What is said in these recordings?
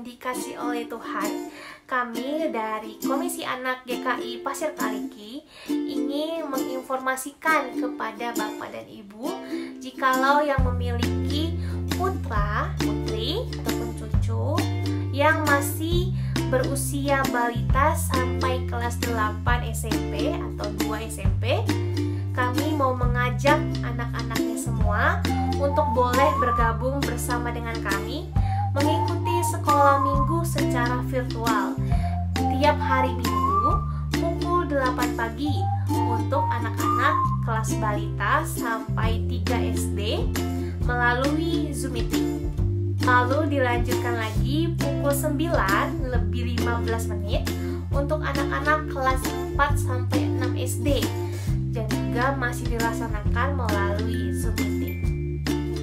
yang dikasih oleh Tuhan, kami dari Komisi Anak GKI Pasir Kaliki ingin menginformasikan kepada Bapak dan Ibu, jikalau yang memiliki putra, putri, ataupun cucu yang masih berusia balita sampai kelas 8 SMP atau 2 SMP, kami mau mengajak anak-anaknya semua untuk boleh bergabung bersama dengan kami mengikuti sekolah minggu secara virtual tiap hari Minggu pukul 8 pagi untuk anak-anak kelas balita sampai 3 SD melalui Zoom meeting. Lalu dilanjutkan lagi pukul 9 lebih 15 menit untuk anak-anak kelas 4 sampai 6 SD dan juga masih dilaksanakan melalui Zoom meeting.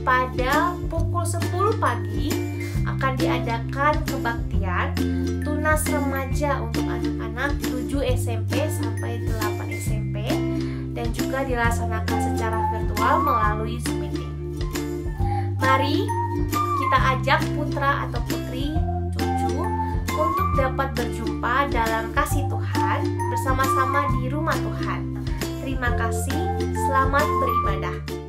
Pada pukul 10 pagi akan diadakan kebaktian tunas remaja untuk anak-anak 7 SMP sampai 8 SMP dan juga dilaksanakan secara virtual melalui Zoom meeting. Mari kita ajak putra atau putri, cucu untuk dapat berjumpa dalam kasih Tuhan bersama-sama di rumah Tuhan. Terima kasih, selamat beribadah.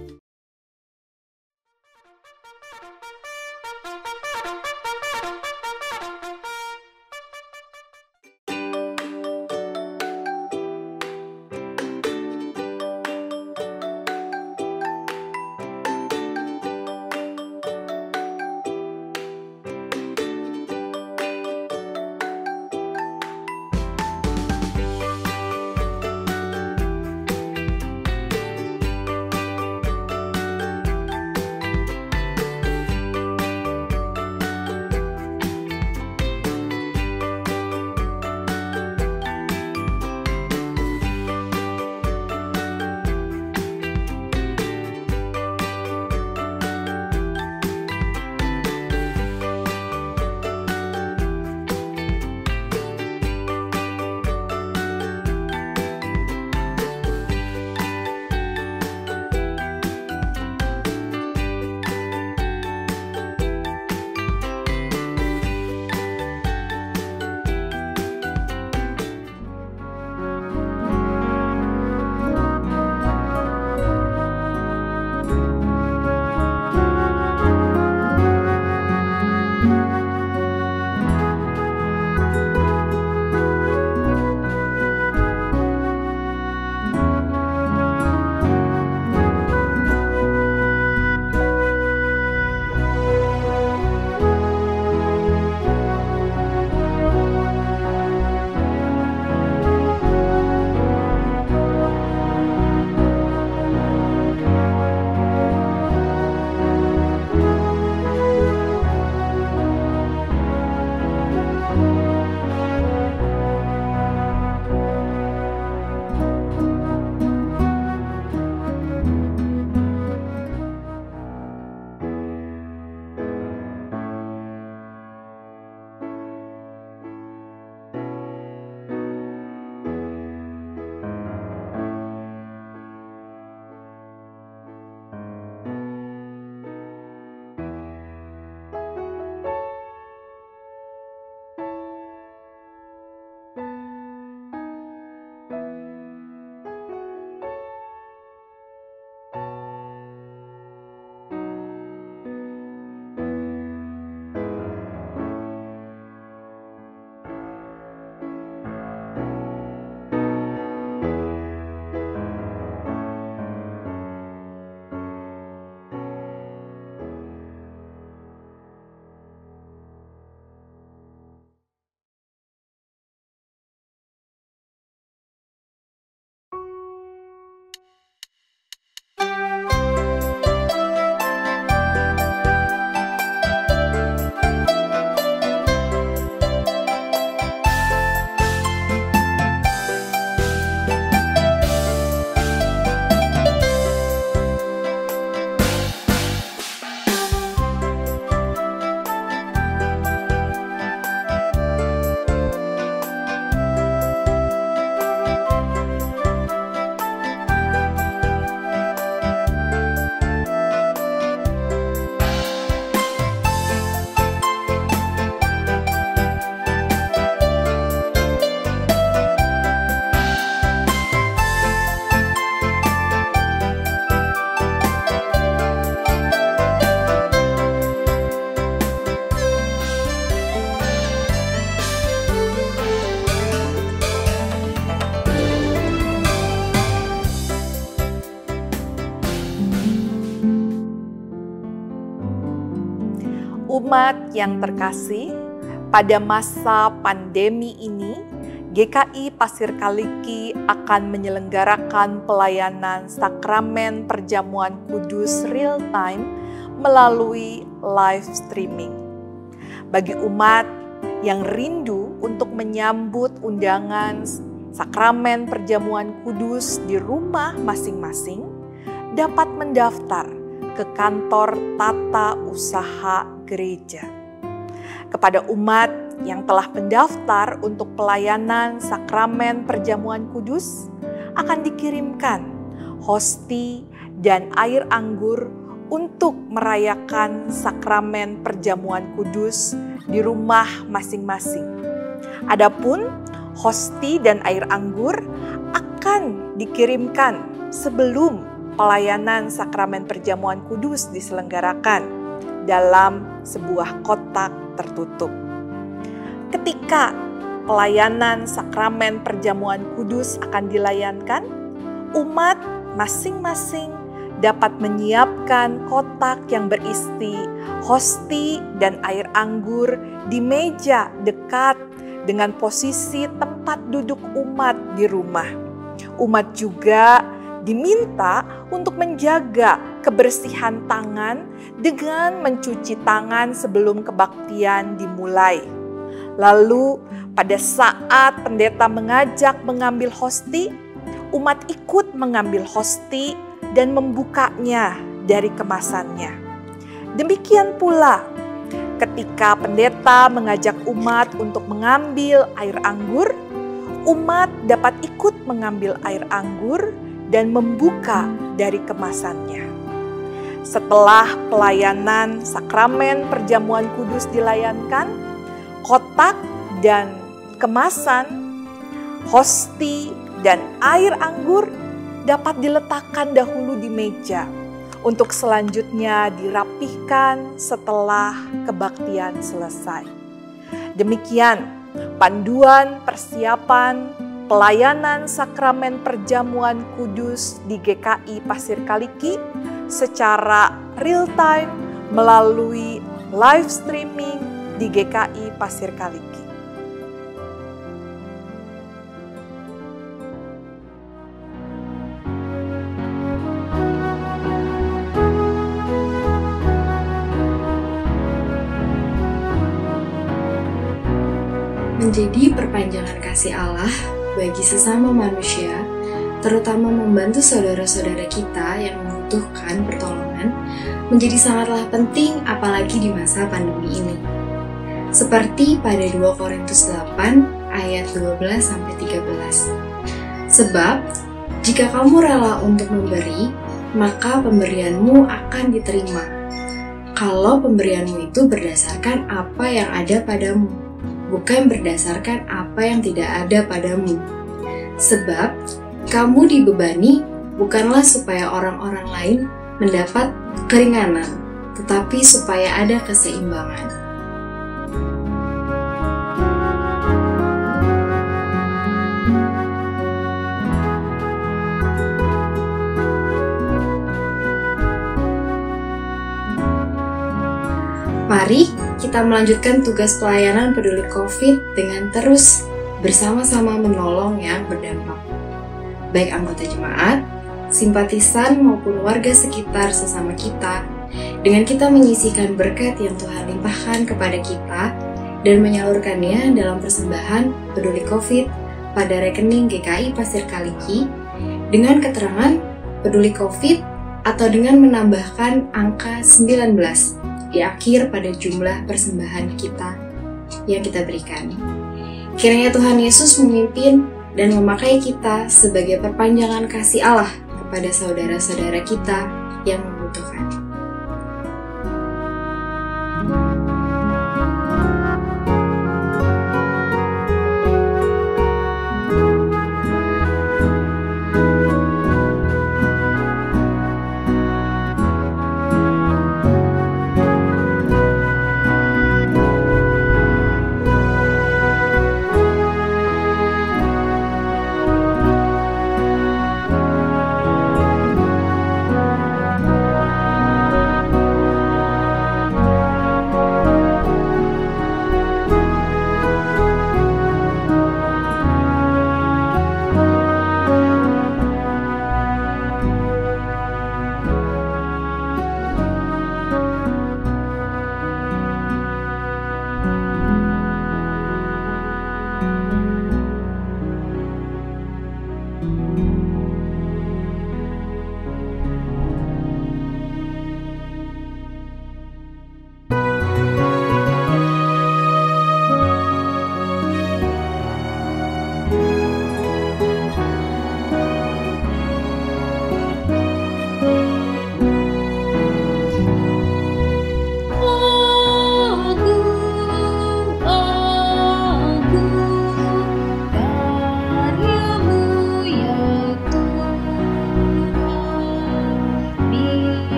Umat yang terkasih, pada masa pandemi ini, GKI Pasir Kaliki akan menyelenggarakan pelayanan sakramen perjamuan kudus real time melalui live streaming. Bagi umat yang rindu untuk menyambut undangan sakramen perjamuan kudus di rumah masing-masing, dapat mendaftar ke kantor tata usaha gereja. Kepada umat yang telah mendaftar untuk pelayanan sakramen perjamuan kudus, akan dikirimkan hosti dan air anggur untuk merayakan sakramen perjamuan kudus di rumah masing-masing. Adapun hosti dan air anggur akan dikirimkan sebelum pelayanan sakramen perjamuan kudus diselenggarakan dalam sebuah kotak tertutup. Ketika pelayanan sakramen perjamuan kudus akan dilayankan, umat masing-masing dapat menyiapkan kotak yang berisi hosti dan air anggur di meja dekat dengan posisi tempat duduk umat di rumah. Umat juga diminta untuk menjaga kebersihan tangan dengan mencuci tangan sebelum kebaktian dimulai. Lalu pada saat pendeta mengajak mengambil hosti, umat ikut mengambil hosti dan membukanya dari kemasannya. Demikian pula ketika pendeta mengajak umat untuk mengambil air anggur, umat dapat ikut mengambil air anggur dan membuka dari kemasannya. Setelah pelayanan sakramen perjamuan kudus dilayankan, kotak dan kemasan, hosti dan air anggur dapat diletakkan dahulu di meja untuk selanjutnya dirapihkan setelah kebaktian selesai. Demikian panduan persiapan pelayanan sakramen perjamuan kudus di GKI Pasir Kaliki secara real time melalui live streaming di GKI Pasir Kaliki. Menjadi perpanjangan kasih Allah bagi sesama manusia, terutama membantu saudara-saudara kita yang membutuhkan pertolongan, menjadi sangatlah penting apalagi di masa pandemi ini. Seperti pada 2 Korintus 8 ayat 12-13. Sebab, jika kamu rela untuk memberi, maka pemberianmu akan diterima. Kalau pemberianmu itu berdasarkan apa yang ada padamu, bukan berdasarkan apa yang tidak ada padamu. Sebab, kamu dibebani bukanlah supaya orang-orang lain mendapat keringanan, tetapi supaya ada keseimbangan. Mari kita melanjutkan tugas pelayanan peduli COVID dengan terus bersama-sama menolong yang berdampak. Baik anggota jemaat, simpatisan maupun warga sekitar sesama kita, dengan kita menyisihkan berkat yang Tuhan limpahkan kepada kita dan menyalurkannya dalam persembahan peduli COVID pada rekening GKI Pasir Kaliki dengan keterangan peduli COVID atau dengan menambahkan angka 19 di akhir pada jumlah persembahan kita yang kita berikan. Kiranya Tuhan Yesus memimpin dan memakai kita sebagai perpanjangan kasih Allah kepada saudara-saudara kita yang membutuhkan.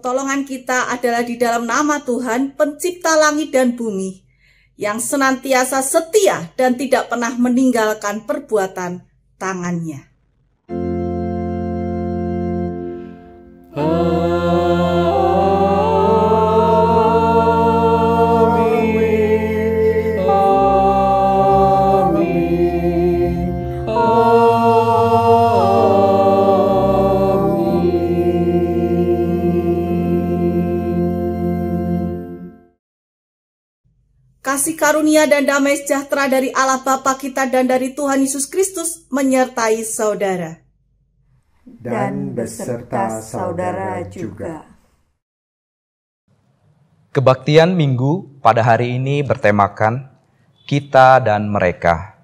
Pertolongan kita adalah di dalam nama Tuhan, pencipta langit dan bumi, yang senantiasa setia dan tidak pernah meninggalkan perbuatan tangannya. Kasih karunia dan damai sejahtera dari Allah Bapa kita dan dari Tuhan Yesus Kristus menyertai saudara. Dan beserta saudara juga. Kebaktian Minggu pada hari ini bertemakan kita dan mereka.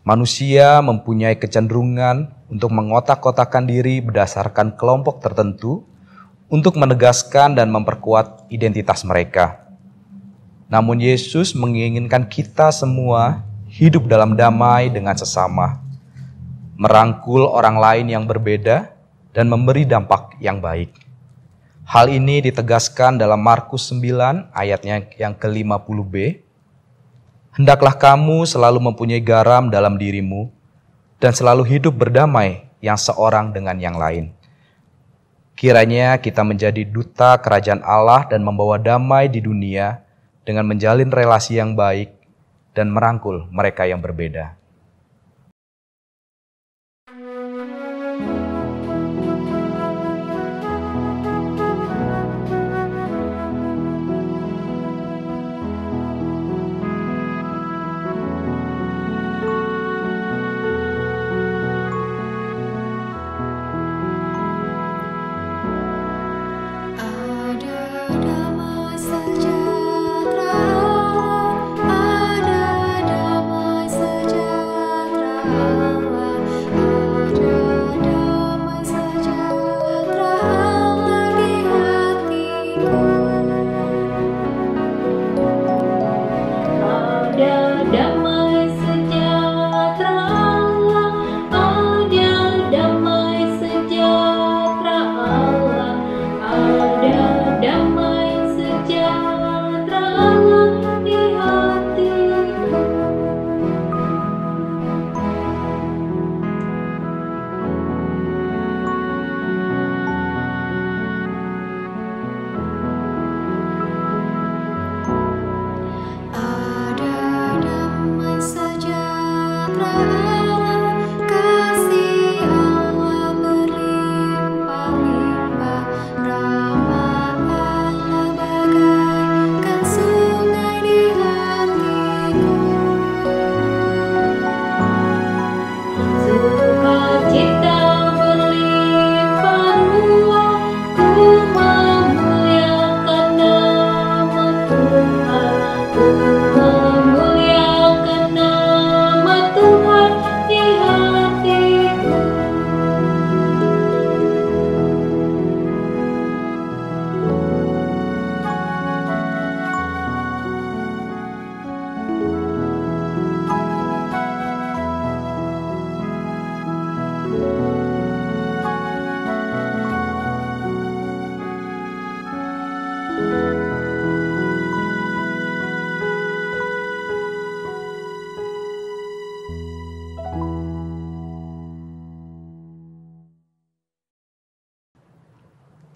Manusia mempunyai kecenderungan untuk mengotak-kotakan diri berdasarkan kelompok tertentu untuk menegaskan dan memperkuat identitas mereka. Namun Yesus menginginkan kita semua hidup dalam damai dengan sesama, merangkul orang lain yang berbeda dan memberi dampak yang baik. Hal ini ditegaskan dalam Markus 9 ayatnya yang ke-50b. Hendaklah kamu selalu mempunyai garam dalam dirimu dan selalu hidup berdamai yang seorang dengan yang lain. Kiranya kita menjadi duta kerajaan Allah dan membawa damai di dunia dengan menjalin relasi yang baik dan merangkul mereka yang berbeda.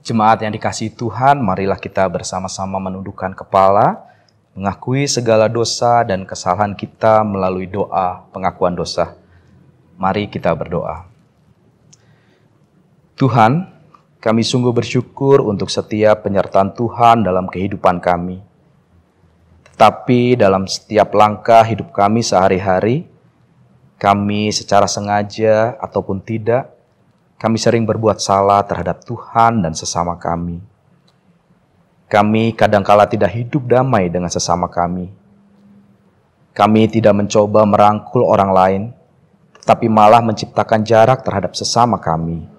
Jemaat yang dikasihi Tuhan, marilah kita bersama-sama menundukkan kepala, mengakui segala dosa dan kesalahan kita melalui doa pengakuan dosa. Mari kita berdoa. Tuhan, kami sungguh bersyukur untuk setiap penyertaan Tuhan dalam kehidupan kami. Tetapi dalam setiap langkah hidup kami sehari-hari, kami secara sengaja ataupun tidak, kami sering berbuat salah terhadap Tuhan dan sesama kami. Kami kadangkala tidak hidup damai dengan sesama kami. Kami tidak mencoba merangkul orang lain, tetapi malah menciptakan jarak terhadap sesama kami.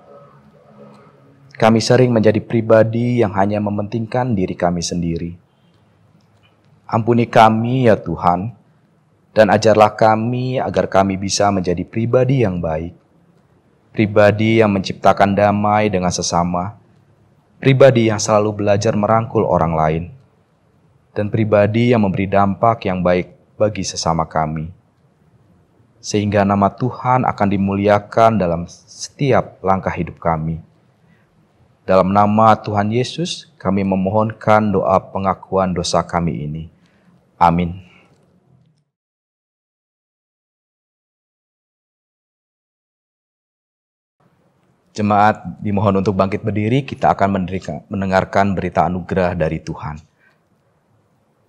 Kami sering menjadi pribadi yang hanya mementingkan diri kami sendiri. Ampuni kami ya Tuhan, dan ajarlah kami agar kami bisa menjadi pribadi yang baik. Pribadi yang menciptakan damai dengan sesama, pribadi yang selalu belajar merangkul orang lain, dan pribadi yang memberi dampak yang baik bagi sesama kami. Sehingga nama Tuhan akan dimuliakan dalam setiap langkah hidup kami. Dalam nama Tuhan Yesus, kami memohonkan doa pengakuan dosa kami ini. Amin. Jemaat dimohon untuk bangkit berdiri, kita akan mendengarkan berita anugerah dari Tuhan.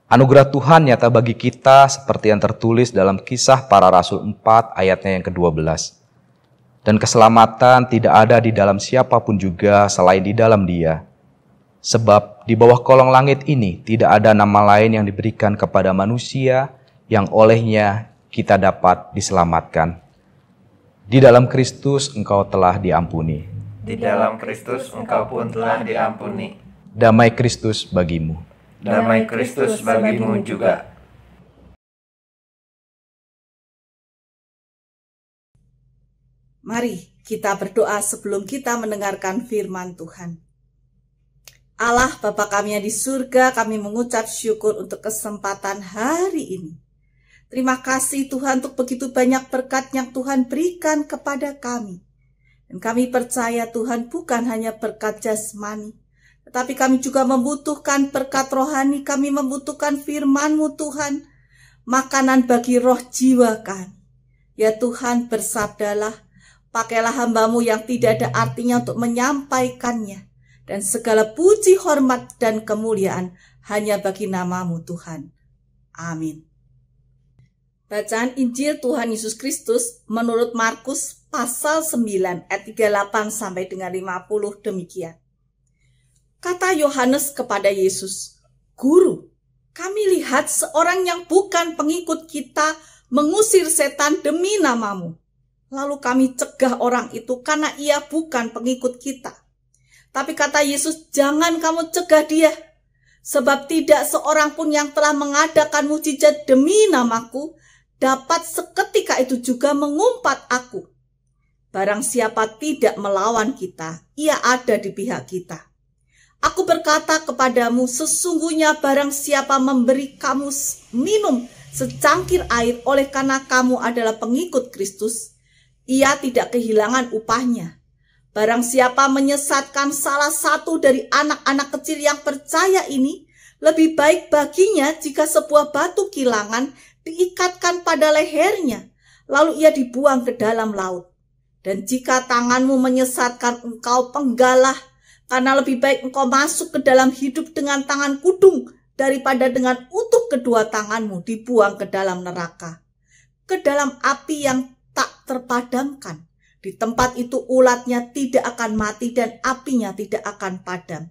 Anugerah Tuhan nyata bagi kita seperti yang tertulis dalam Kisah Para Rasul 4 ayatnya yang ke-12. Dan keselamatan tidak ada di dalam siapapun juga selain di dalam Dia. Sebab di bawah kolong langit ini tidak ada nama lain yang diberikan kepada manusia yang olehnya kita dapat diselamatkan. Di dalam Kristus engkau telah diampuni. Di dalam Kristus engkau pun telah diampuni. Damai Kristus bagimu. Damai Kristus bagimu juga. Mari kita berdoa sebelum kita mendengarkan firman Tuhan. Allah Bapa kami yang di surga, kami mengucap syukur untuk kesempatan hari ini. Terima kasih Tuhan untuk begitu banyak berkat yang Tuhan berikan kepada kami. Dan kami percaya Tuhan bukan hanya berkat jasmani, Tetapi kami juga membutuhkan berkat rohani, kami membutuhkan firman-Mu Tuhan, makanan bagi roh jiwa kami. Ya Tuhan, bersabdalah, pakailah hamba-Mu yang tidak ada artinya untuk menyampaikannya, dan segala puji, hormat, dan kemuliaan hanya bagi nama-Mu Tuhan. Amin. Bacaan Injil Tuhan Yesus Kristus menurut Markus pasal 9 ayat 38 sampai dengan 50 demikian. Kata Yohanes kepada Yesus, "Guru, kami lihat seorang yang bukan pengikut kita mengusir setan demi nama-Mu. Lalu kami cegah orang itu karena ia bukan pengikut kita." Tapi kata Yesus, "Jangan kamu cegah dia, sebab tidak seorang pun yang telah mengadakan mukjizat demi nama-Ku dapat seketika itu juga mengumpat Aku. Barang siapa tidak melawan kita, ia ada di pihak kita. Aku berkata kepadamu, sesungguhnya barang siapa memberi kamu minum secangkir air oleh karena kamu adalah pengikut Kristus, ia tidak kehilangan upahnya. Barang siapa menyesatkan salah satu dari anak-anak kecil yang percaya ini, lebih baik baginya jika sebuah batu kilangan diikatkan pada lehernya, lalu ia dibuang ke dalam laut. Dan jika tanganmu menyesatkan engkau, penggalah, karena lebih baik engkau masuk ke dalam hidup dengan tangan kudung daripada dengan utuh kedua tanganmu dibuang ke dalam neraka, ke dalam api yang tak terpadamkan. Di tempat itu ulatnya tidak akan mati dan apinya tidak akan padam.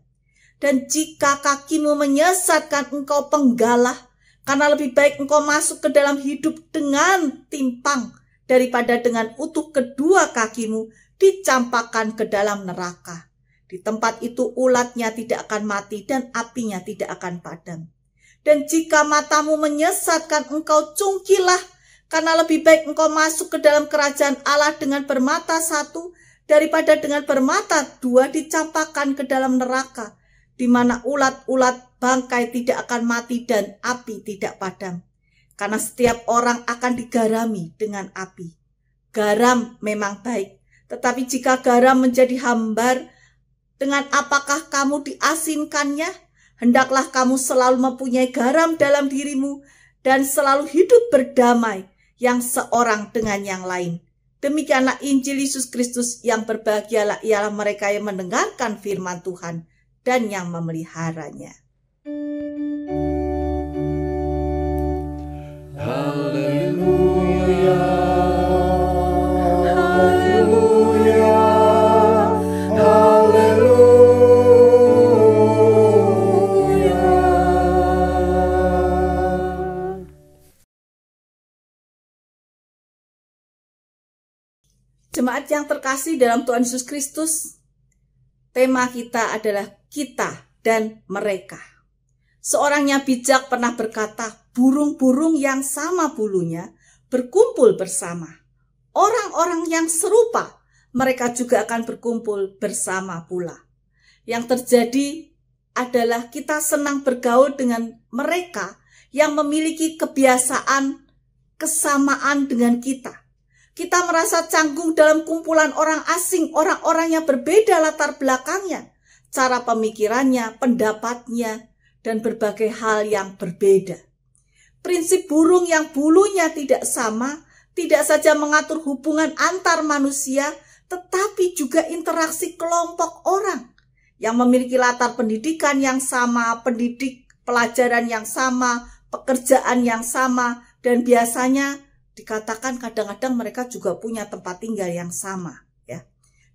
Dan jika kakimu menyesatkan engkau, penggalah, karena lebih baik engkau masuk ke dalam hidup dengan timpang daripada dengan utuh kedua kakimu dicampakkan ke dalam neraka. Di tempat itu ulatnya tidak akan mati dan apinya tidak akan padam. Dan jika matamu menyesatkan engkau, cungkilah, karena lebih baik engkau masuk ke dalam kerajaan Allah dengan permata satu daripada dengan permata dua dicampakkan ke dalam neraka, di mana ulat-ulat bangkai tidak akan mati dan api tidak padam. Karena setiap orang akan digarami dengan api. Garam memang baik, tetapi jika garam menjadi hambar, dengan apakah kamu diasinkannya? Hendaklah kamu selalu mempunyai garam dalam dirimu dan selalu hidup berdamai yang seorang dengan yang lain. Demikianlah Injil Yesus Kristus. Yang berbahagialah ialah mereka yang mendengarkan firman Tuhan dan yang memeliharanya. Haleluya, haleluya, haleluya. Jemaat yang terkasih dalam Tuhan Yesus Kristus, tema kita adalah kita dan mereka. Seorang yang bijak pernah berkata, burung-burung yang sama bulunya berkumpul bersama. Orang-orang yang serupa, mereka juga akan berkumpul bersama pula. Yang terjadi adalah kita senang bergaul dengan mereka yang memiliki kebiasaan kesamaan dengan kita. Kita merasa canggung dalam kumpulan orang asing, orang-orang yang berbeda latar belakangnya, cara pemikirannya, pendapatnya, dan berbagai hal yang berbeda. Prinsip burung yang bulunya tidak sama, tidak saja mengatur hubungan antar manusia, tetapi juga interaksi kelompok orang yang memiliki latar pendidikan yang sama, pelajaran yang sama, pekerjaan yang sama, dan biasanya dikatakan kadang-kadang mereka juga punya tempat tinggal yang sama. Ya.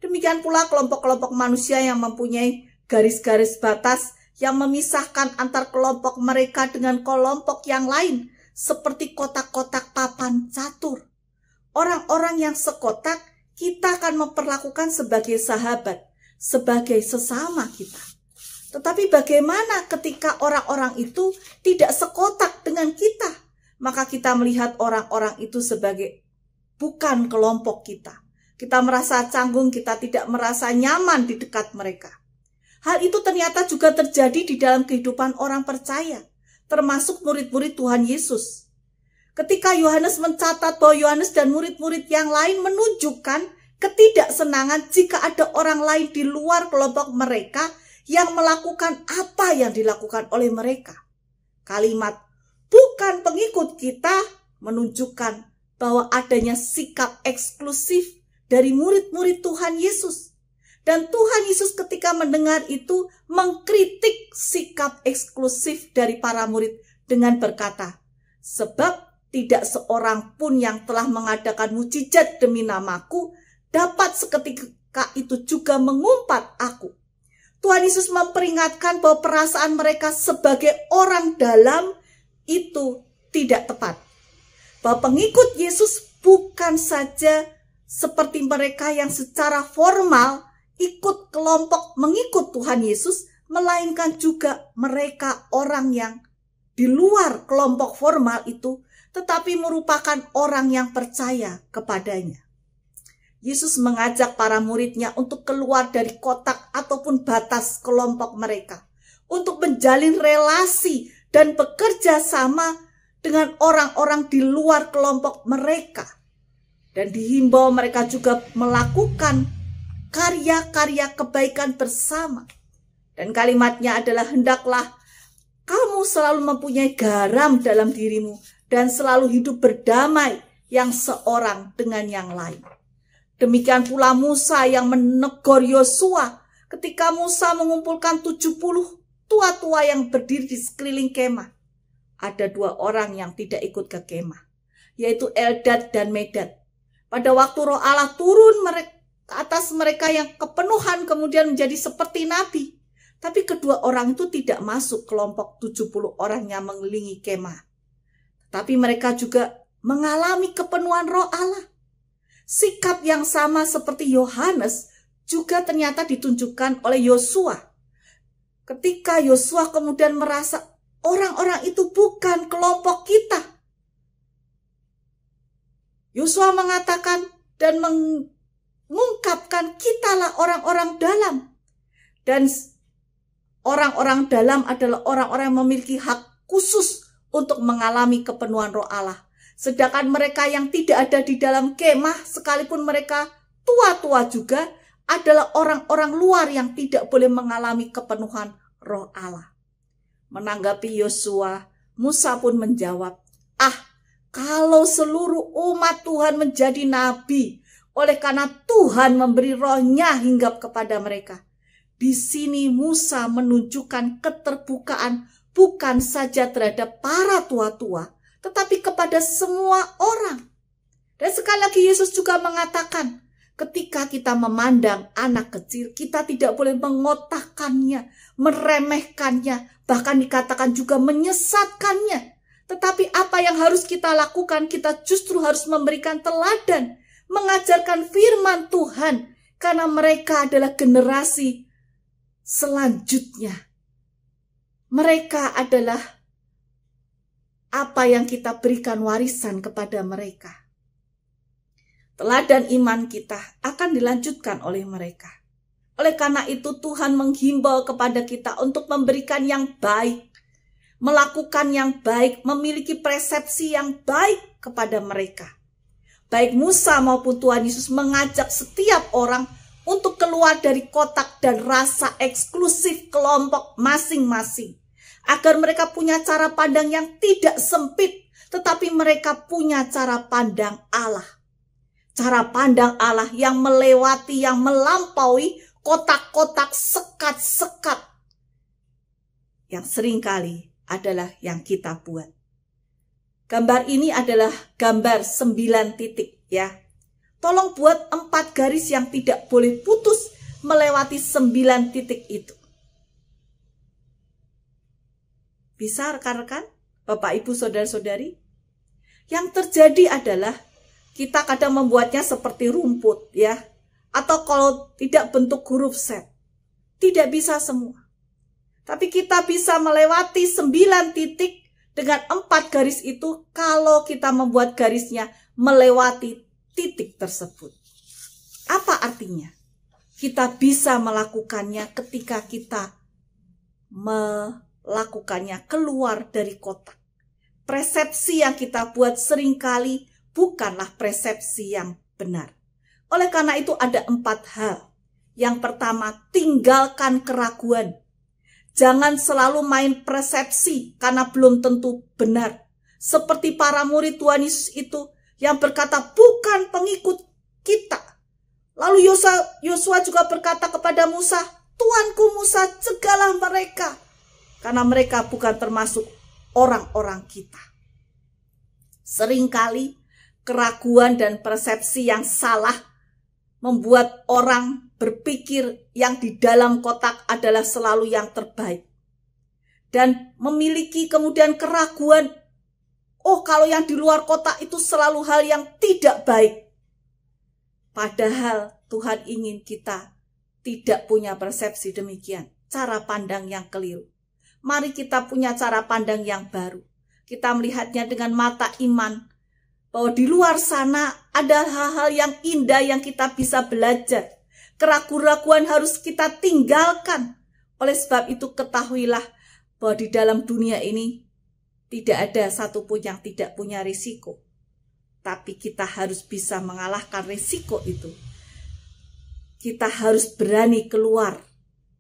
Demikian pula kelompok-kelompok manusia yang mempunyai garis-garis batas yang memisahkan antar kelompok mereka dengan kelompok yang lain, seperti kotak-kotak papan catur. Orang-orang yang sekotak kita akan memperlakukan sebagai sahabat, sebagai sesama kita. Tetapi bagaimana ketika orang-orang itu tidak sekotak dengan kita? Maka kita melihat orang-orang itu sebagai bukan kelompok kita. Kita merasa canggung, kita tidak merasa nyaman di dekat mereka. Hal itu ternyata juga terjadi di dalam kehidupan orang percaya, termasuk murid-murid Tuhan Yesus. Ketika Yohanes mencatat bahwa Yohanes dan murid-murid yang lain menunjukkan ketidaksenangan jika ada orang lain di luar kelompok mereka yang melakukan apa yang dilakukan oleh mereka. Kalimat bukan pengikut kita menunjukkan bahwa adanya sikap eksklusif dari murid-murid Tuhan Yesus. Dan Tuhan Yesus ketika mendengar itu mengkritik sikap eksklusif dari para murid dengan berkata, sebab tidak seorang pun yang telah mengadakan mukjizat demi namaku dapat seketika itu juga mengumpat aku. Tuhan Yesus memperingatkan bahwa perasaan mereka sebagai orang dalam itu tidak tepat. Bahwa pengikut Yesus bukan saja seperti mereka yang secara formal ikut kelompok mengikut Tuhan Yesus, melainkan juga mereka orang yang di luar kelompok formal itu, tetapi merupakan orang yang percaya kepadanya. Yesus mengajak para muridnya untuk keluar dari kotak ataupun batas kelompok mereka, untuk menjalin relasi dan bekerja sama dengan orang-orang di luar kelompok mereka. Dan dihimbau mereka juga melakukan karya-karya kebaikan bersama. Dan kalimatnya adalah, hendaklah kamu selalu mempunyai garam dalam dirimu dan selalu hidup berdamai yang seorang dengan yang lain. Demikian pula Musa yang menegur Yosua ketika Musa mengumpulkan 70 tua-tua yang berdiri di sekeliling kemah. Ada 2 orang yang tidak ikut ke kemah, yaitu Eldad dan Medad. Pada waktu Roh Allah turun ke atas mereka yang kepenuhan kemudian menjadi seperti nabi. Tapi kedua orang itu tidak masuk kelompok 70 orang yang mengelilingi kemah. Tapi mereka juga mengalami kepenuhan Roh Allah. Sikap yang sama seperti Yohanes juga ternyata ditunjukkan oleh Yosua. Ketika Yosua kemudian merasa orang-orang itu bukan kelompok kita, Yosua mengatakan dan mengungkapkan, kitalah orang-orang dalam. Dan orang-orang dalam adalah orang-orang yang memiliki hak khusus untuk mengalami kepenuhan Roh Allah. Sedangkan mereka yang tidak ada di dalam kemah, sekalipun mereka tua-tua juga, adalah orang-orang luar yang tidak boleh mengalami kepenuhan Roh Allah. Menanggapi Yosua, Musa pun menjawab, kalau seluruh umat Tuhan menjadi nabi, oleh karena Tuhan memberi rohnya hinggap kepada mereka. Di sini Musa menunjukkan keterbukaan bukan saja terhadap para tua-tua, tetapi kepada semua orang. Dan sekali lagi Yesus juga mengatakan, ketika kita memandang anak kecil, kita tidak boleh mengotakkannya, meremehkannya, bahkan dikatakan juga menyesatkannya. Tetapi apa yang harus kita lakukan? Kita justru harus memberikan teladan, mengajarkan firman Tuhan, karena mereka adalah generasi selanjutnya. Mereka adalah apa yang kita berikan warisan kepada mereka. Teladan iman kita akan dilanjutkan oleh mereka. Oleh karena itu Tuhan menghimbau kepada kita untuk memberikan yang baik, melakukan yang baik, memiliki persepsi yang baik kepada mereka. Baik Musa maupun Tuhan Yesus mengajak setiap orang untuk keluar dari kotak dan rasa eksklusif kelompok masing-masing. Agar mereka punya cara pandang yang tidak sempit, tetapi mereka punya cara pandang Allah. Cara pandang Allah yang melewati, yang melampaui kotak-kotak sekat-sekat yang seringkali adalah yang kita buat. Gambar ini adalah gambar 9 titik ya. Tolong buat 4 garis yang tidak boleh putus melewati 9 titik itu. Bisa rekan-rekan, Bapak Ibu Saudara-saudari? Yang terjadi adalah kita kadang membuatnya seperti rumput ya. Atau kalau tidak bentuk huruf set. Tidak bisa semua. Tapi kita bisa melewati 9 titik dengan 4 garis itu kalau kita membuat garisnya melewati titik tersebut. Apa artinya? Kita bisa melakukannya ketika kita melakukannya keluar dari kotak. Persepsi yang kita buat seringkali bukanlah persepsi yang benar. Oleh karena itu ada 4 hal Yang pertama, tinggalkan keraguan. Jangan selalu main persepsi karena belum tentu benar. Seperti para murid Tuhan Yesus itu yang berkata, bukan pengikut kita. Lalu Yosua juga berkata kepada Musa, Tuanku Musa, cegahlah mereka. Karena mereka bukan termasuk orang-orang kita. Seringkali keraguan dan persepsi yang salah membuat orang berpikir yang di dalam kotak adalah selalu yang terbaik. Dan memiliki kemudian keraguan, oh kalau yang di luar kotak itu selalu hal yang tidak baik. Padahal Tuhan ingin kita tidak punya persepsi demikian, cara pandang yang keliru. Mari kita punya cara pandang yang baru. Kita melihatnya dengan mata iman, bahwa di luar sana ada hal-hal yang indah yang kita bisa belajar. Keraguan-keraguan harus kita tinggalkan. Oleh sebab itu ketahuilah bahwa di dalam dunia ini tidak ada satupun yang tidak punya risiko. Tapi kita harus bisa mengalahkan risiko itu. Kita harus berani keluar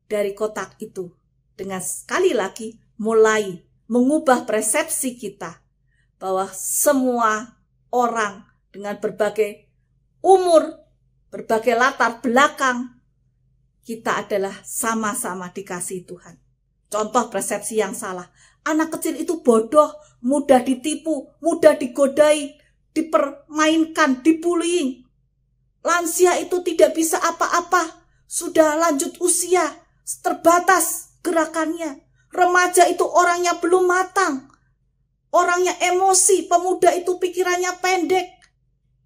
dari kotak itu. Dengan sekali lagi mulai mengubah persepsi kita. Bahwa semua orang dengan berbagai umur, berbagai latar belakang, kita adalah sama-sama dikasihi Tuhan. Contoh persepsi yang salah. Anak kecil itu bodoh, mudah ditipu, mudah digodai, dipermainkan, dibullying. Lansia itu tidak bisa apa-apa, sudah lanjut usia, terbatas gerakannya. Remaja itu orangnya belum matang, orangnya emosi, pemuda itu pikirannya pendek,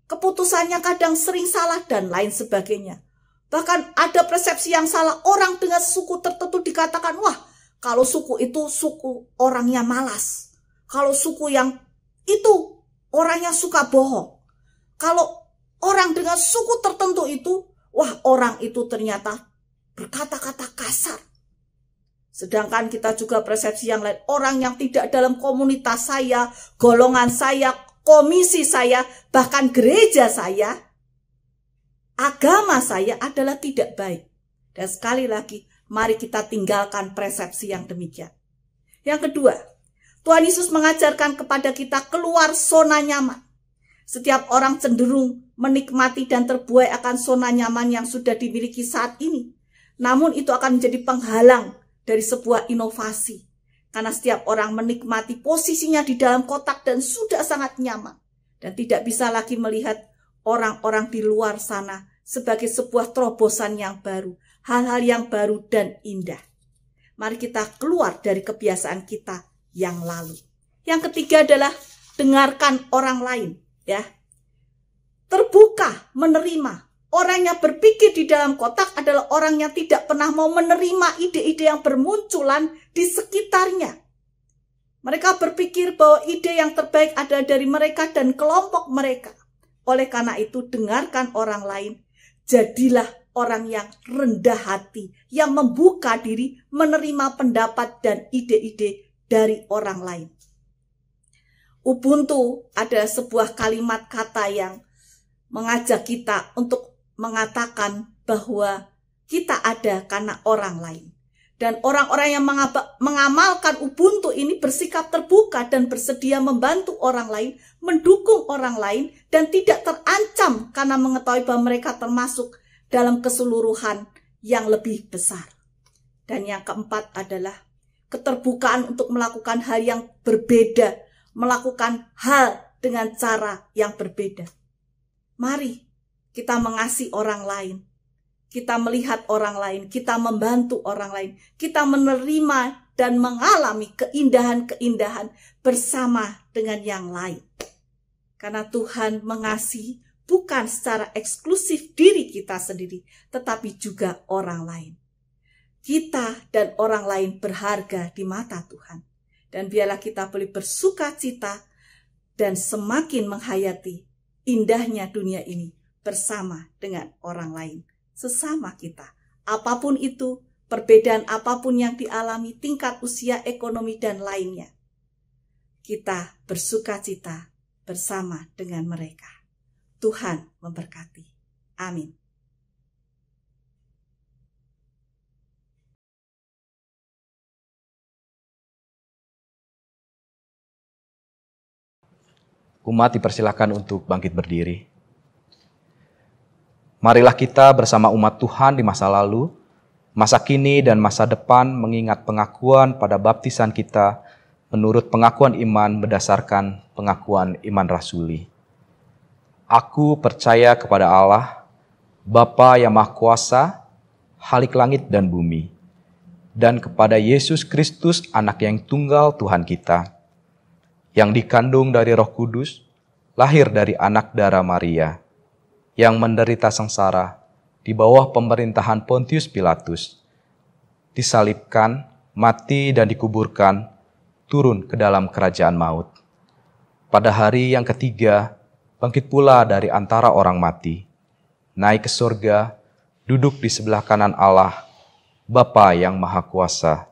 keputusannya kadang sering salah, dan lain sebagainya. Bahkan ada persepsi yang salah, orang dengan suku tertentu dikatakan, wah kalau suku itu suku orangnya malas. Kalau suku yang itu orangnya suka bohong. Kalau orang dengan suku tertentu itu, wah orang itu ternyata berkata-kata kasar. Sedangkan kita juga persepsi yang lain, orang yang tidak dalam komunitas saya, golongan saya, komisi saya, bahkan gereja saya, agama saya adalah tidak baik. Dan sekali lagi, mari kita tinggalkan persepsi yang demikian. Yang kedua, Tuhan Yesus mengajarkan kepada kita keluar zona nyaman. Setiap orang cenderung menikmati dan terbuai akan zona nyaman yang sudah dimiliki saat ini. Namun itu akan menjadi penghalang dari sebuah inovasi. Karena setiap orang menikmati posisinya di dalam kotak dan sudah sangat nyaman. Dan tidak bisa lagi melihat orang-orang di luar sana sebagai sebuah terobosan yang baru. Hal-hal yang baru dan indah. Mari kita keluar dari kebiasaan kita yang lalu. Yang ketiga adalah dengarkan orang lain. Ya, terbuka, menerima. Orang yang berpikir di dalam kotak adalah orang yang tidak pernah mau menerima ide-ide yang bermunculan di sekitarnya. Mereka berpikir bahwa ide yang terbaik ada dari mereka dan kelompok mereka. Oleh karena itu, dengarkan orang lain. Jadilah orang yang rendah hati, yang membuka diri, menerima pendapat dan ide-ide dari orang lain. Ubuntu adalah sebuah kalimat kata yang mengajak kita untuk mengatakan bahwa kita ada karena orang lain. Dan orang-orang yang mengamalkan Ubuntu ini bersikap terbuka dan bersedia membantu orang lain, mendukung orang lain, dan tidak terancam karena mengetahui bahwa mereka termasuk dalam keseluruhan yang lebih besar. Dan yang keempat adalah keterbukaan untuk melakukan hal yang berbeda, melakukan hal dengan cara yang berbeda. Mari kita mengasihi orang lain, kita melihat orang lain, kita membantu orang lain, kita menerima dan mengalami keindahan-keindahan bersama dengan yang lain. Karena Tuhan mengasihi bukan secara eksklusif diri kita sendiri, tetapi juga orang lain. Kita dan orang lain berharga di mata Tuhan. Dan biarlah kita boleh bersuka cita dan semakin menghayati indahnya dunia ini bersama dengan orang lain, sesama kita. Apapun itu, perbedaan apapun yang dialami, tingkat usia, ekonomi, dan lainnya. Kita bersuka cita bersama dengan mereka. Tuhan memberkati. Amin. Umat dipersilahkan untuk bangkit berdiri. Marilah kita bersama umat Tuhan di masa lalu, masa kini dan masa depan mengingat pengakuan pada baptisan kita menurut pengakuan iman berdasarkan pengakuan iman rasuli. Aku percaya kepada Allah, Bapa yang Maha Kuasa, Khalik langit dan bumi, dan kepada Yesus Kristus, Anak yang tunggal Tuhan kita, yang dikandung dari Roh Kudus, lahir dari anak darah Maria, yang menderita sengsara di bawah pemerintahan Pontius Pilatus, disalibkan, mati dan dikuburkan, turun ke dalam kerajaan maut. Pada hari yang ketiga, bangkit pula dari antara orang mati, naik ke surga, duduk di sebelah kanan Allah, Bapa yang Maha Kuasa.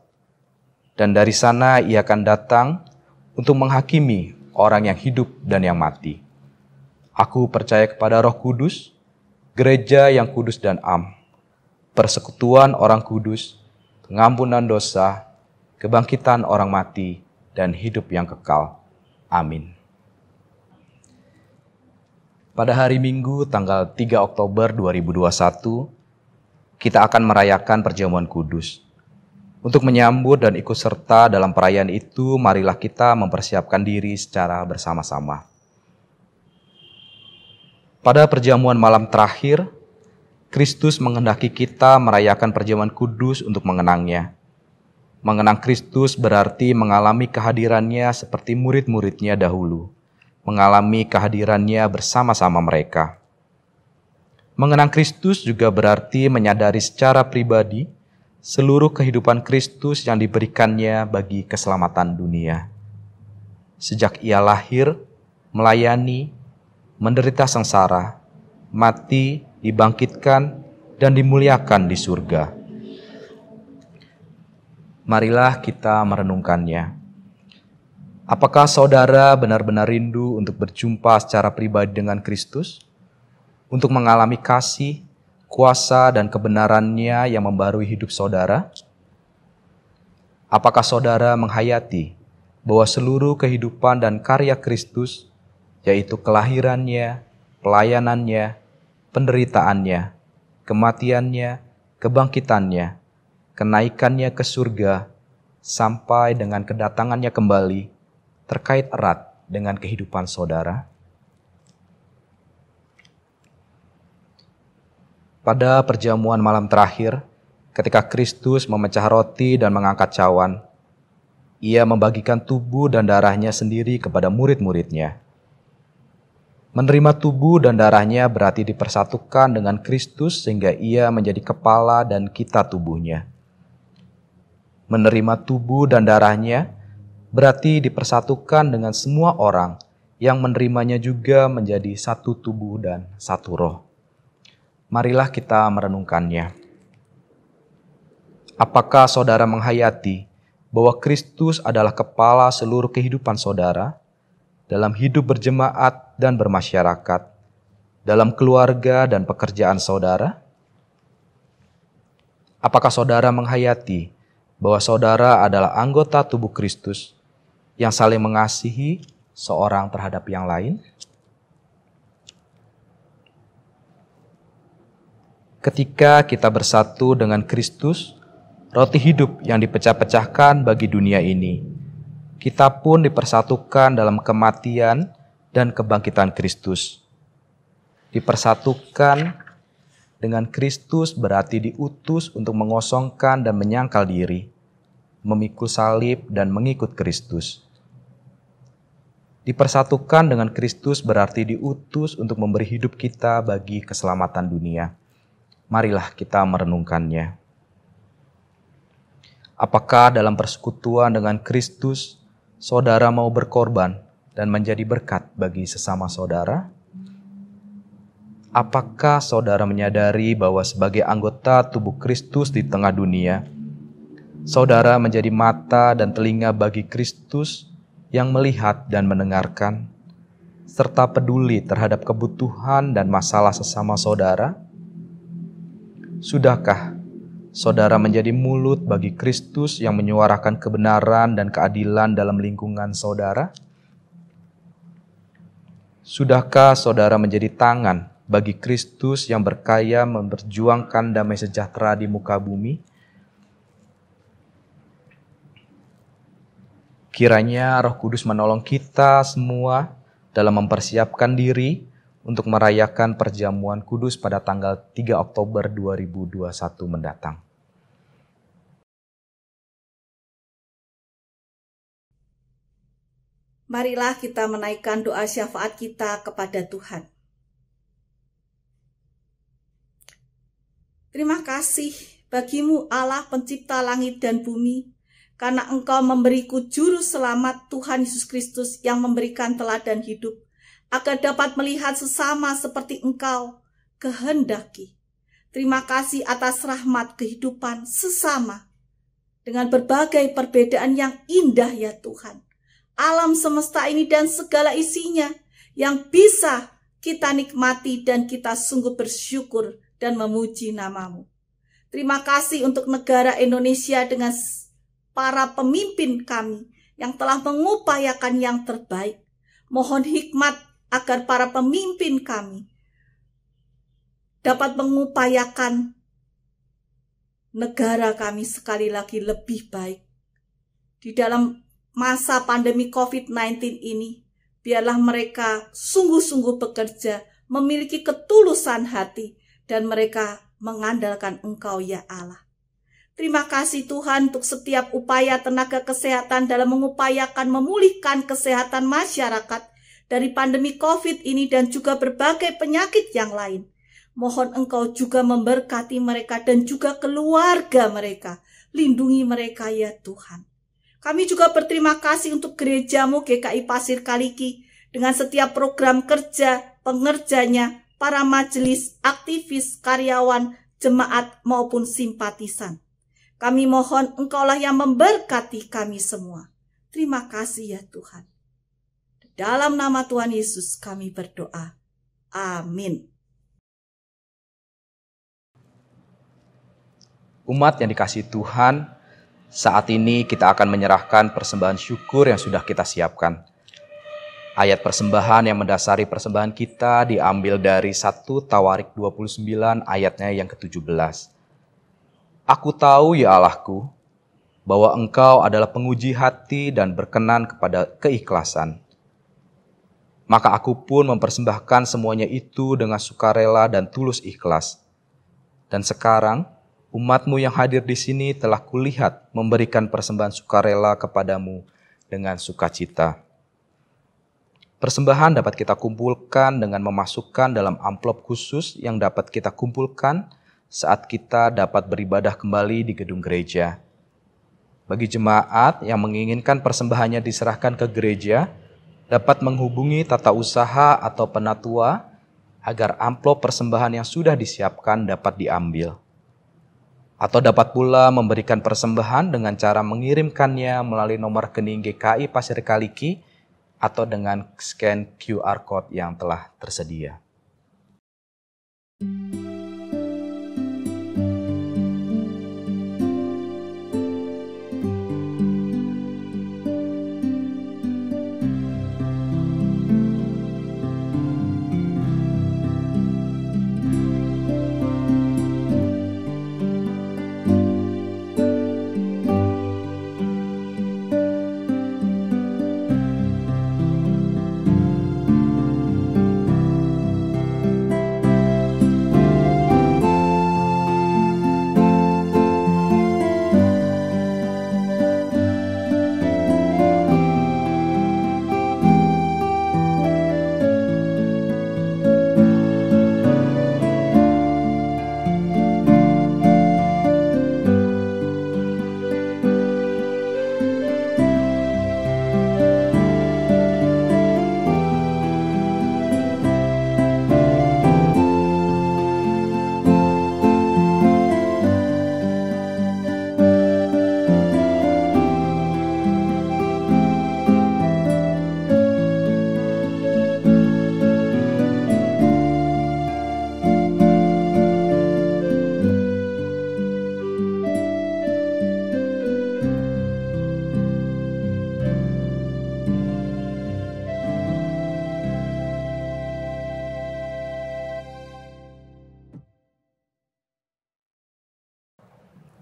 Dan dari sana ia akan datang untuk menghakimi orang yang hidup dan yang mati. Aku percaya kepada Roh Kudus, gereja yang kudus dan am, persekutuan orang kudus, pengampunan dosa, kebangkitan orang mati, dan hidup yang kekal. Amin. Pada hari Minggu tanggal 3 Oktober 2021, kita akan merayakan perjamuan kudus. Untuk menyambut dan ikut serta dalam perayaan itu, marilah kita mempersiapkan diri secara bersama-sama. Pada perjamuan malam terakhir, Kristus menghendaki kita merayakan perjamuan kudus untuk mengenangnya. Mengenang Kristus berarti mengalami kehadirannya seperti murid-muridnya dahulu, mengalami kehadirannya bersama-sama mereka. Mengenang Kristus juga berarti menyadari secara pribadi seluruh kehidupan Kristus yang diberikannya bagi keselamatan dunia. Sejak ia lahir, melayani, menderita sengsara, mati, dibangkitkan, dan dimuliakan di surga. Marilah kita merenungkannya. Apakah saudara benar-benar rindu untuk berjumpa secara pribadi dengan Kristus? Untuk mengalami kasih, kuasa dan kebenarannya yang membarui hidup saudara? Apakah saudara menghayati bahwa seluruh kehidupan dan karya Kristus, yaitu kelahirannya, pelayanannya, penderitaannya, kematiannya, kebangkitannya, kenaikannya ke surga, sampai dengan kedatangannya kembali, terkait erat dengan kehidupan saudara? Pada perjamuan malam terakhir, ketika Kristus memecah roti dan mengangkat cawan, ia membagikan tubuh dan darahnya sendiri kepada murid-muridnya. Menerima tubuh dan darahnya berarti dipersatukan dengan Kristus sehingga ia menjadi kepala dan kita tubuhnya. Menerima tubuh dan darahnya berarti dipersatukan dengan semua orang yang menerimanya juga menjadi satu tubuh dan satu roh. Marilah kita merenungkannya. Apakah saudara menghayati bahwa Kristus adalah kepala seluruh kehidupan saudara dalam hidup berjemaat dan bermasyarakat, dalam keluarga dan pekerjaan saudara? Apakah saudara menghayati bahwa saudara adalah anggota tubuh Kristus yang saling mengasihi seorang terhadap yang lain? Ketika kita bersatu dengan Kristus, roti hidup yang dipecah-pecahkan bagi dunia ini, kita pun dipersatukan dalam kematian dan kebangkitan Kristus. Dipersatukan dengan Kristus berarti diutus untuk mengosongkan dan menyangkal diri, memikul salib dan mengikut Kristus. Dipersatukan dengan Kristus berarti diutus untuk memberi hidup kita bagi keselamatan dunia. Marilah kita merenungkannya. Apakah dalam persekutuan dengan Kristus, saudara mau berkorban dan menjadi berkat bagi sesama saudara? Apakah saudara menyadari bahwa sebagai anggota tubuh Kristus di tengah dunia, saudara menjadi mata dan telinga bagi Kristus yang melihat dan mendengarkan, serta peduli terhadap kebutuhan dan masalah sesama saudara? Sudahkah saudara menjadi mulut bagi Kristus yang menyuarakan kebenaran dan keadilan dalam lingkungan saudara? Sudahkah saudara menjadi tangan bagi Kristus yang berkaya memperjuangkan damai sejahtera di muka bumi? Kiranya Roh Kudus menolong kita semua dalam mempersiapkan diri untuk merayakan perjamuan kudus pada tanggal 3 Oktober 2021 mendatang. Marilah kita menaikkan doa syafaat kita kepada Tuhan. Terima kasih bagimu Allah pencipta langit dan bumi, karena Engkau memberiku juru selamat Tuhan Yesus Kristus yang memberikan teladan hidup, agar dapat melihat sesama seperti Engkau kehendaki. Terima kasih atas rahmat kehidupan sesama, dengan berbagai perbedaan yang indah ya Tuhan. Alam semesta ini dan segala isinya yang bisa kita nikmati dan kita sungguh bersyukur dan memuji nama-Mu. Terima kasih untuk negara Indonesia dengan para pemimpin kami yang telah mengupayakan yang terbaik. Mohon hikmat agar para pemimpin kami dapat mengupayakan negara kami sekali lagi lebih baik. Di dalam masa pandemi COVID-19 ini, biarlah mereka sungguh-sungguh bekerja, memiliki ketulusan hati, dan mereka mengandalkan Engkau ya Allah. Terima kasih Tuhan untuk setiap upaya tenaga kesehatan dalam mengupayakan memulihkan kesehatan masyarakat dari pandemi COVID ini dan juga berbagai penyakit yang lain. Mohon Engkau juga memberkati mereka dan juga keluarga mereka. Lindungi mereka ya Tuhan. Kami juga berterima kasih untuk gereja-Mu GKI Pasir Kaliki dengan setiap program kerja, pengerjanya, para majelis, aktivis, karyawan, jemaat maupun simpatisan. Kami mohon Engkaulah yang memberkati kami semua. Terima kasih ya Tuhan. Dalam nama Tuhan Yesus kami berdoa. Amin. Umat yang dikasihi Tuhan, saat ini kita akan menyerahkan persembahan syukur yang sudah kita siapkan. Ayat persembahan yang mendasari persembahan kita diambil dari 1 Tawarik 29 ayatnya yang ke-17. Aku tahu ya Allahku, bahwa Engkau adalah penguji hati dan berkenan kepada keikhlasan. Maka aku pun mempersembahkan semuanya itu dengan sukarela dan tulus ikhlas. Dan sekarang, umat-Mu yang hadir di sini telah kulihat memberikan persembahan sukarela kepadamu dengan sukacita. Persembahan dapat kita kumpulkan dengan memasukkan dalam amplop khusus yang dapat kita kumpulkan saat kita dapat beribadah kembali di gedung gereja. Bagi jemaat yang menginginkan persembahannya diserahkan ke gereja, dapat menghubungi tata usaha atau penatua agar amplop persembahan yang sudah disiapkan dapat diambil. Atau dapat pula memberikan persembahan dengan cara mengirimkannya melalui nomor rekening GKI Pasir Kaliki atau dengan scan QR Code yang telah tersedia.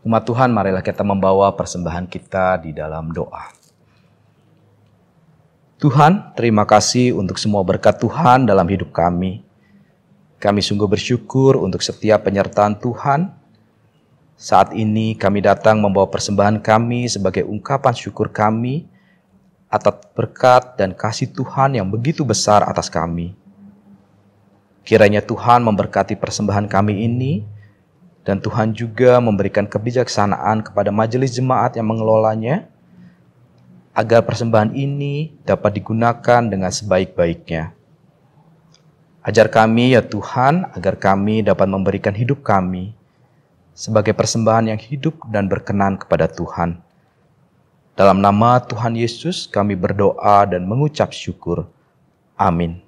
Umat Tuhan, marilah kita membawa persembahan kita di dalam doa. Tuhan, terima kasih untuk semua berkat Tuhan dalam hidup kami. Kami sungguh bersyukur untuk setiap penyertaan Tuhan. Saat ini kami datang membawa persembahan kami sebagai ungkapan syukur kami atas berkat dan kasih Tuhan yang begitu besar atas kami. Kiranya Tuhan memberkati persembahan kami ini, dan Tuhan juga memberikan kebijaksanaan kepada majelis jemaat yang mengelolanya, agar persembahan ini dapat digunakan dengan sebaik-baiknya. Ajar kami ya Tuhan, agar kami dapat memberikan hidup kami sebagai persembahan yang hidup dan berkenan kepada Tuhan. Dalam nama Tuhan Yesus kami berdoa dan mengucap syukur. Amin.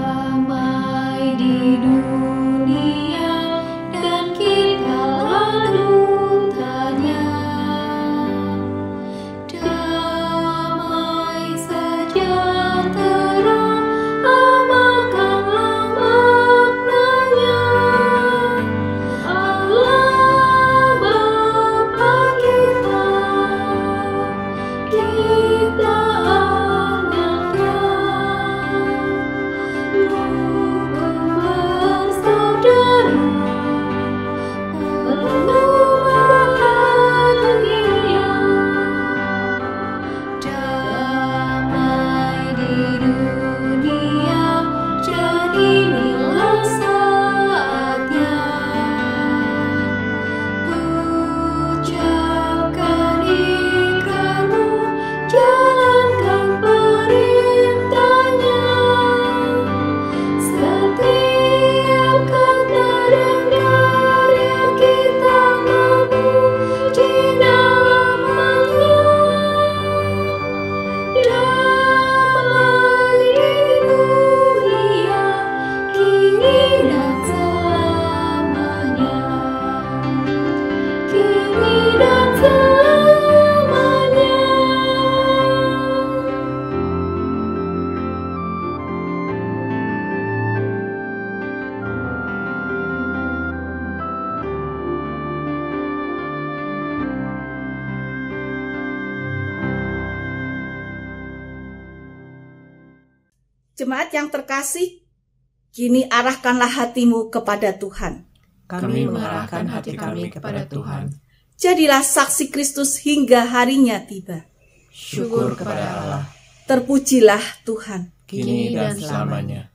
Damai di dunia dan kita dutanya, damai sejahtera amalkanlah maknanya. Allah Bapa kita anaknya. Damai di dunia, jadi inilah saatnya. Ucapkan ikrarmu, jalankan perintahnya. Setiap kata dan karya kita memuji nama-Nya. Damai di dunia, kini dan selamanya. Kini dan selamanya. Jemaat yang terkasih, kini arahkanlah hatimu kepada Tuhan. Kami mengarahkan hati kami kepada Tuhan. Jadilah saksi Kristus hingga harinya tiba. Syukur kepada Allah, Terpujilah Tuhan. kini dan selamanya.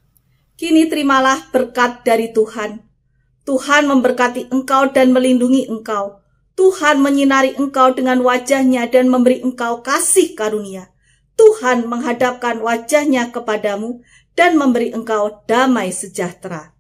Kini terimalah berkat dari Tuhan. Tuhan memberkati engkau dan melindungi engkau. Tuhan menyinari engkau dengan wajah-Nya dan memberi engkau kasih karunia. Tuhan menghadapkan wajah-Nya kepadamu dan memberi engkau damai sejahtera.